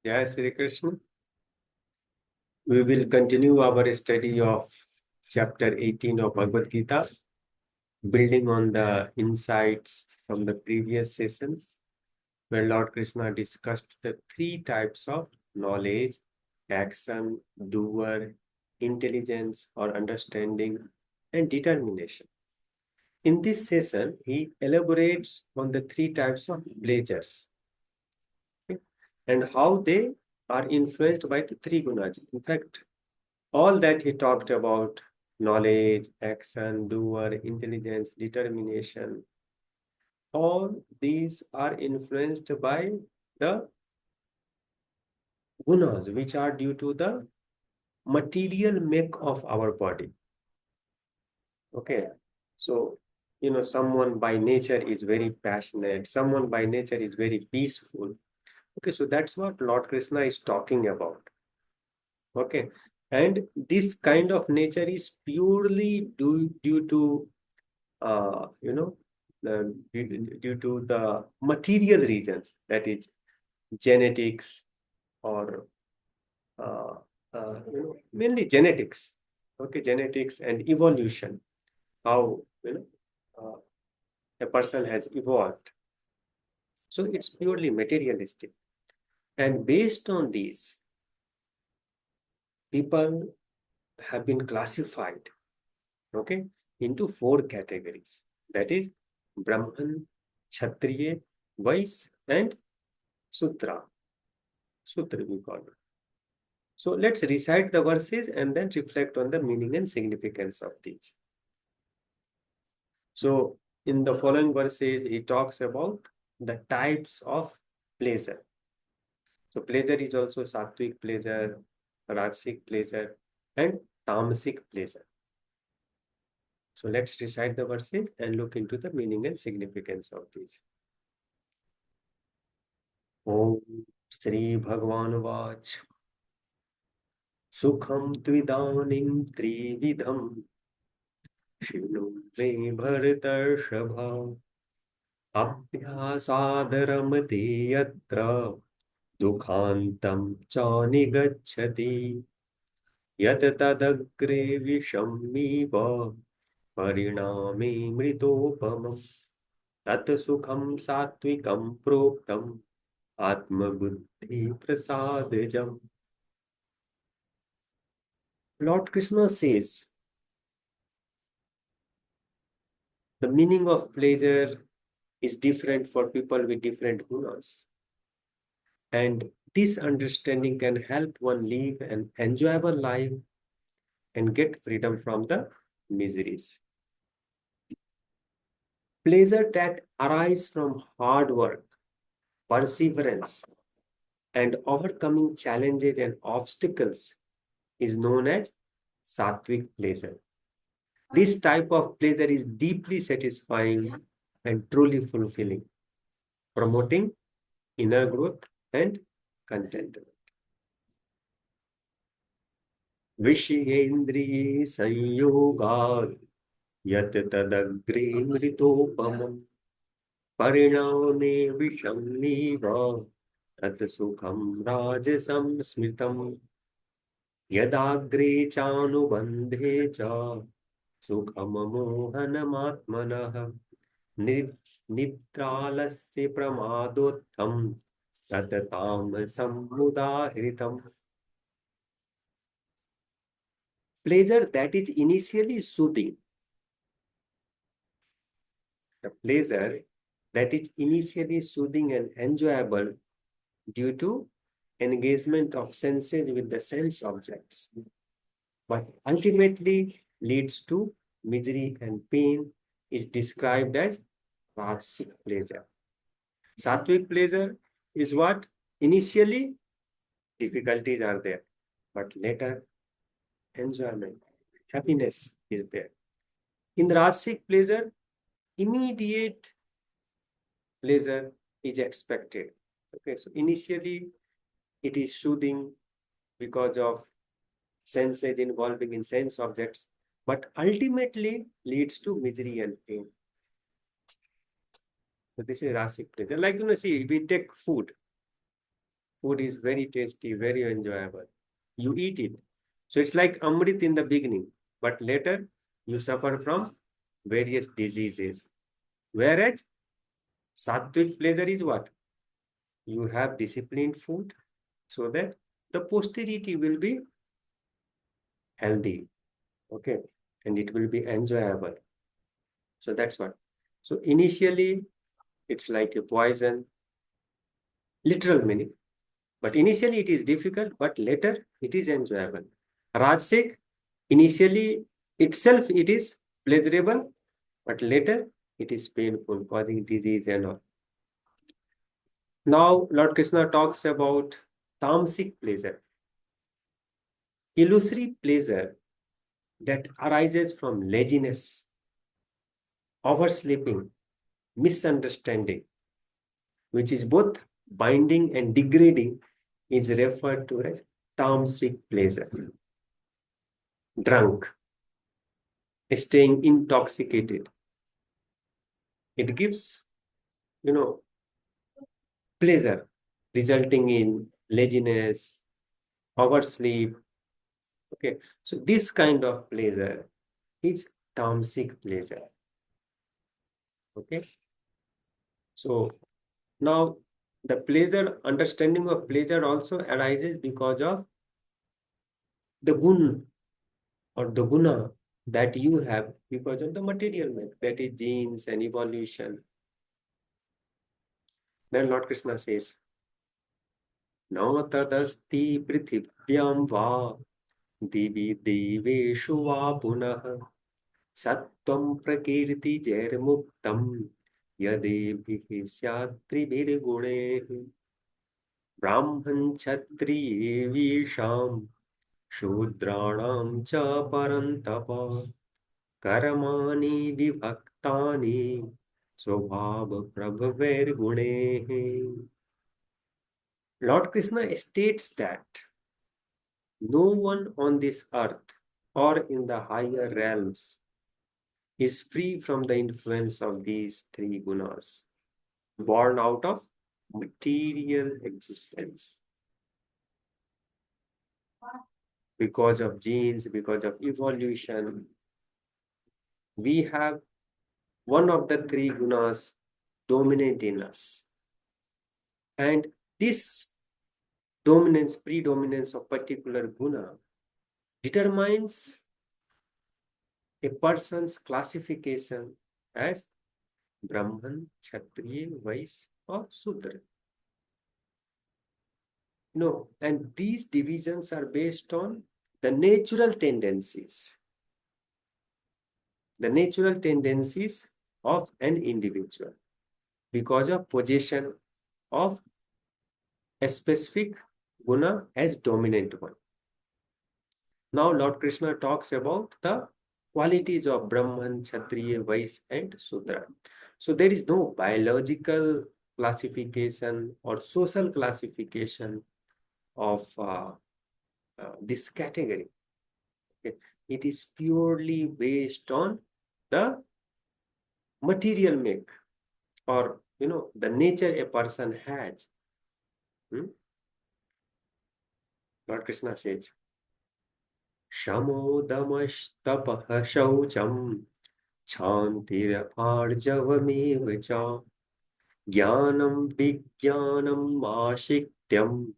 Jai Sri Krishna. We will continue our study of chapter 18 of Bhagavad Gita, building on the insights from the previous sessions, where Lord Krishna discussed the three types of knowledge: action, doer, intelligence or understanding, and determination. In this session, he elaborates on the three types of pleasures, okay, and how they are influenced by the three gunas. In fact, all that he talked about, knowledge, action, doer, intelligence, determination, all these are influenced by the gunas, which are due to the material make of our body. Okay. So, someone by nature is very passionate, someone by nature is very peaceful. Okay, so that's what Lord Krishna is talking about. Okay. And this kind of nature is purely due to due to the material reasons, that is genetics or mainly genetics. Okay, genetics and evolution, how a person has evolved. So it's purely materialistic. And based on these, people have been classified, okay, into four categories. That is Brahman, Kshatriya, Vaisya, and Sutra. Sutra we call it. So let's recite the verses and then reflect on the meaning and significance of these. So in the following verses, he talks about the types of pleasure. So pleasure is also Sattvic pleasure, Rajasic pleasure, and Tamasic pleasure. So let's recite the verses and look into the meaning and significance of these. Om Shri Bhagavan Vach Sukham Tvidanim Trividham Shinu Me Bharatarshava Abhyasadharamati Yatra Dukhantam Cha Nigacchati Yat Tadagre Vishamiva Pariname Mritopamam Tat Sukham Sattvikam Proktam Atma Buddhi Prasadajam. Lord Krishna says the meaning of pleasure is different for people with different gunas. And this understanding can help one live an enjoyable life and get freedom from the miseries. Pleasure that arises from hard work, perseverance, and overcoming challenges and obstacles is known as Sattvic pleasure. This type of pleasure is deeply satisfying and truly fulfilling, promoting inner growth and contentment. Vishyendriye sanyogad yat tadagre mritopamam pariname vishamiva tat sukham rajasam smritam yadagre chanubandhe cha sukham mohanamatmanah nitralasya pramadotham tatatam samudahritam. Pleasure that is initially soothing. The pleasure that is initially soothing and enjoyable due to engagement of senses with the sense objects, but ultimately leads to misery and pain, is described as Rajasic pleasure. Sattvic pleasure is what? Initially, difficulties are there, but later, enjoyment, happiness is there. In the Rajasic pleasure, immediate pleasure is expected. Okay, so initially, it is soothing because of senses involving in sense objects, but ultimately leads to misery and pain. So this is Rasic pleasure. Like, see, we take food. food is very tasty, very enjoyable. You eat it. So it's like Amrit in the beginning, but later you suffer from various diseases. Whereas Sattvic pleasure is what? You have disciplined food so that the posterity will be healthy, okay, and it will be enjoyable. So that's what. So initially, it's like a poison, literal meaning. But initially it is difficult, but later it is enjoyable. Rajasic, initially itself it is pleasurable, but later it is painful, causing disease and all. Now Lord Krishna talks about Tamasic pleasure, illusory pleasure that arises from laziness, oversleeping, misunderstanding, which is both binding and degrading, is referred to as tamasic pleasure. Drunk, staying intoxicated. It gives, pleasure, resulting in laziness, oversleep. Okay, so this kind of pleasure is tamasic pleasure. Okay, so now the pleasure, understanding of pleasure also arises because of the gun or the guna that you have because of the material make, that is genes and evolution. Then Lord Krishna says, "No tadasti prithibhyam va divi deveshu va punah sattvam prakirti jairmuktam yadebhi syatribhir gune brahman kshatriye visham शूद्राणां च परन्तप कर्माणि विभक्तानि स्वभाव प्रभवैर्गुणैः." Lord Krishna states that no one on this earth or in the higher realms is free from the influence of these three gunas born out of material existence. Because of genes, because of evolution, we have one of the three gunas dominant in us. And this dominance, predominance of particular guna determines a person's classification as Brahman, Kshatriya, Vaishyas, or Shudra. No, and these divisions are based on the natural tendencies of an individual because of possession of a specific guna as dominant one. Now Lord Krishna talks about the qualities of Brahman, Kshatriya, Vaishyas, and Shudra. So there is no biological classification or social classification of this category. Okay. It is purely based on the material make or the nature a person has. Lord Krishna says, "Shamodamastapah shaucham chantir arjavamev cha jnanam vijnanam ashikyam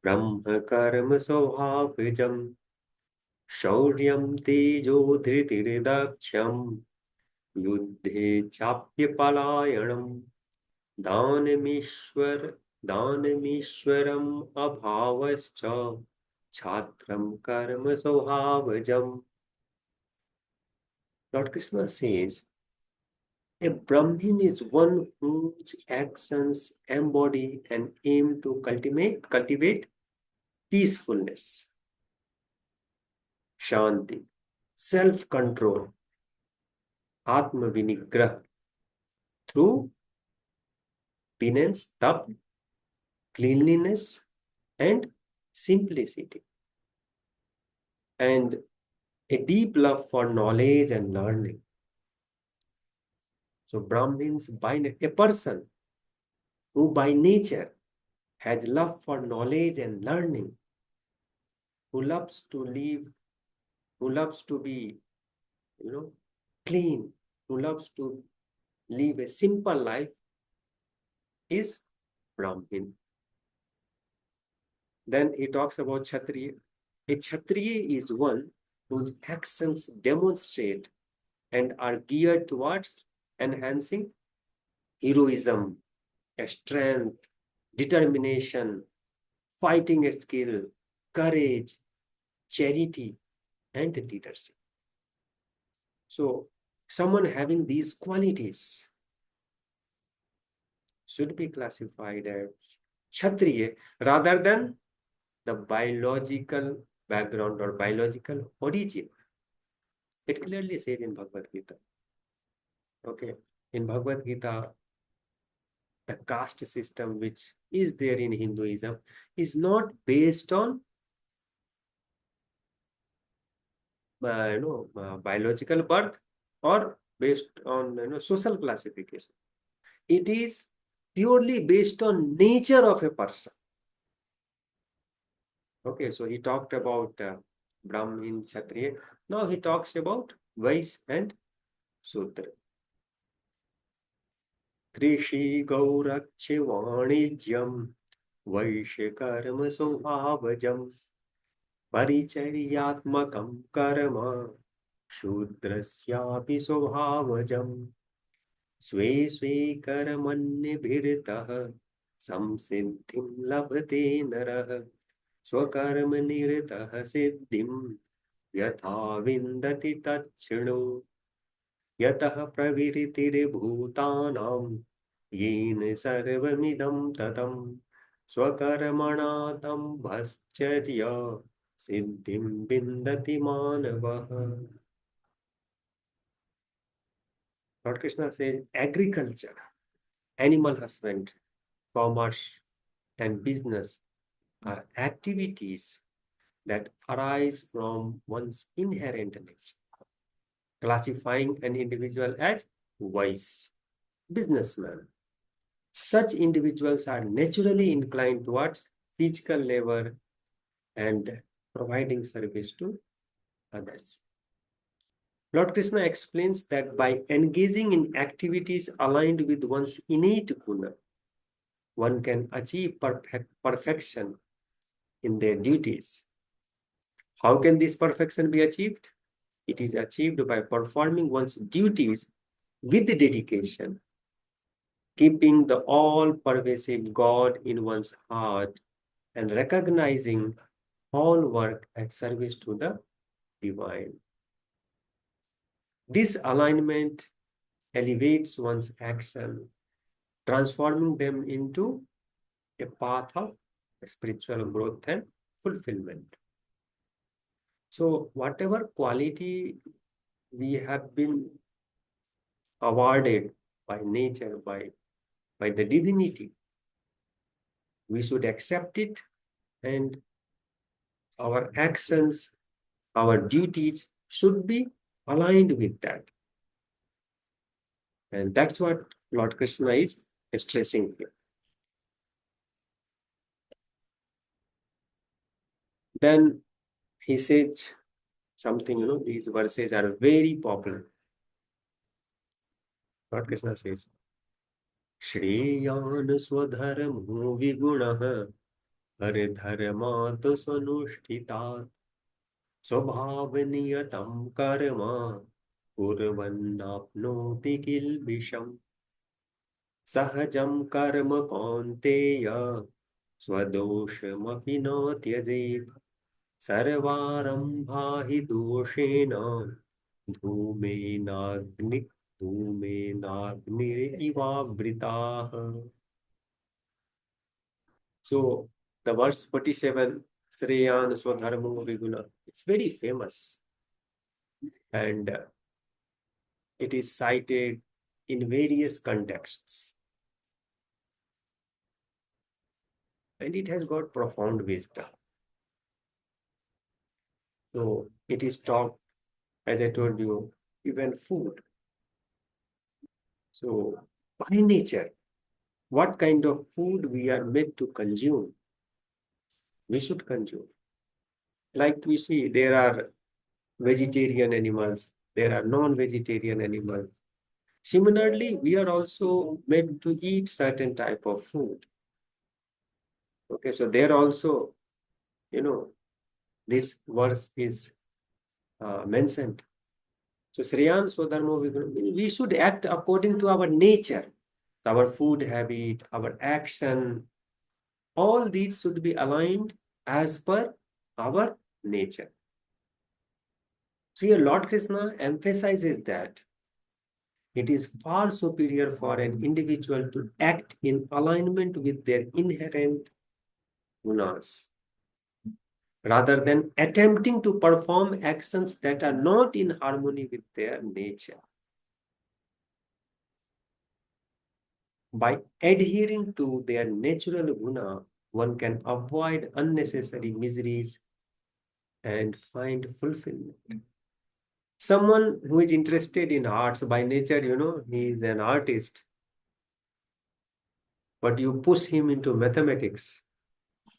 brahma karma svabhavijam शौर्यं तेजो धृतिर्दाक्ष्यं युद्धे चाप्यपलायनं दानमीश्वरम् अभावश्च छात्रं कर्म स्वभावजम्." Lord Krishna says, a Brahmin is one whose actions embody and aim to cultivate peacefulness, Shanti, self-control, Atma Vinigrah, through penance, tap, cleanliness, and simplicity, and a deep love for knowledge and learning. So Brahmins, a person who by nature has love for knowledge and learning, who loves to live, who loves to be, clean, who loves to live a simple life, is Brahmin. Then he talks about Kshatriya. A Kshatriya is one whose actions demonstrate and are geared towards enhancing heroism, strength, determination, fighting skill, courage, charity, and leadership. So, someone having these qualities should be classified as Kshatriya rather than the biological background or biological origin. It clearly says in Bhagavad Gita. Okay, in Bhagavad Gita, the caste system which is there in Hinduism is not based on biological birth or based on social classification. It is purely based on nature of a person. Okay, so he talked about Brahmin, Kshatriya. Now he talks about Vaishyas and Shudra. Krishi Gaurakshi Vanijyam Vaishya Karma Swabhajam Paricharyatmakam Karma Shudrasyapi Swabhajam Swe Swe Karamanyabhiritah Samsiddhim Labhate Narah Swakarma Niritah Siddhim Yatha Vindati Tachino Yatah Praviritirbhutanam Yen Sarvamidam Tatam Swakarmana Tam Bhascharya Siddhim Bindati Manavah. Lord Krishna says agriculture, animal husbandry, commerce, and business are activities that arise from one's inherent nature, classifying an individual as wise, businessman. Such individuals are naturally inclined towards physical labor and providing service to others. Lord Krishna explains that by engaging in activities aligned with one's innate guna, one can achieve perfection in their duties. How can this perfection be achieved? It is achieved by performing one's duties with dedication, keeping the all-pervasive God in one's heart, and recognizing all work as service to the divine. This alignment elevates one's action, transforming them into a path of spiritual growth and fulfillment. So, whatever quality we have been awarded by nature, by the divinity, we should accept it, and our actions, our duties should be aligned with that. And that's what Lord Krishna is stressing here. Then he says something, these verses are very popular. Lord Krishna says, Shreyan swadharmo vigunaha paridharmat sanushtitat स्वभावनियतं कर्म कुर्वन्नाप्नोति किल्बिषम् सहजं कर्म कौन्तेय स्वदोषमपि न त्यजेत् सर्वारम्भा हि दोषेण धूमेनाग्निरिवावृताः. So the verse 47, Sreyan Swadharmo Viguna, it's very famous, and it is cited in various contexts. And it has got profound wisdom. So it is taught, as I told you, even food. So by nature, what kind of food we are meant to consume. We should consume. Like we see, there are vegetarian animals, there are non-vegetarian animals. Similarly, we are also meant to eat certain type of food. Okay, so there also, this verse is mentioned. So Sriyan Swadharmo, we should act according to our nature, our food habit, our action. All these should be aligned as per our nature. So here Lord Krishna emphasizes that it is far superior for an individual to act in alignment with their inherent gunas, rather than attempting to perform actions that are not in harmony with their nature. By adhering to their natural guna, one can avoid unnecessary miseries and find fulfillment. Someone who is interested in arts by nature, he is an artist, but you push him into mathematics,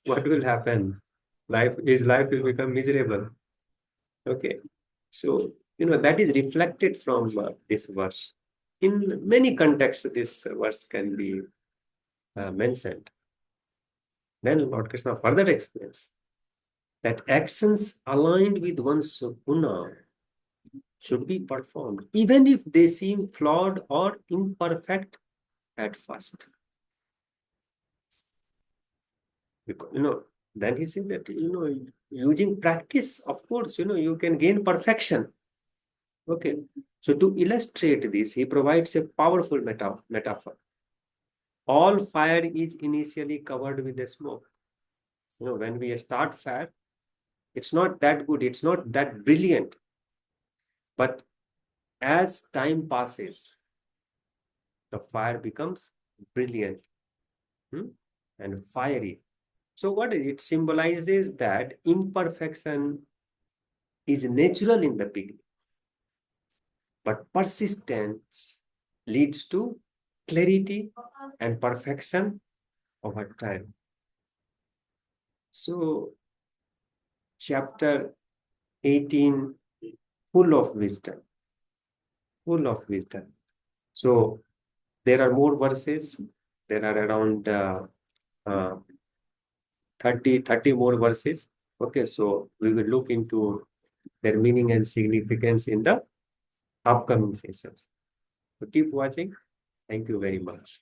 what will happen? His life will become miserable. Okay. So, that is reflected from this verse. In many contexts, this verse can be mentioned. Then Lord Krishna further explains that actions aligned with one's guna should be performed, even if they seem flawed or imperfect at first. Because, then he said that, using practice, of course, you can gain perfection. Okay. So to illustrate this, he provides a powerful metaphor. All fire is initially covered with the smoke. When we start fire, it's not that good, it's not that brilliant. But as time passes, the fire becomes brilliant and fiery. So what is it? Symbolizes that imperfection is natural in the beginning, but persistence leads to clarity and perfection over time. So chapter 18, full of wisdom, full of wisdom. So there are more verses. There are around 30 more verses. Okay, so we will look into their meaning and significance in the upcoming sessions. So keep watching. Thank you very much.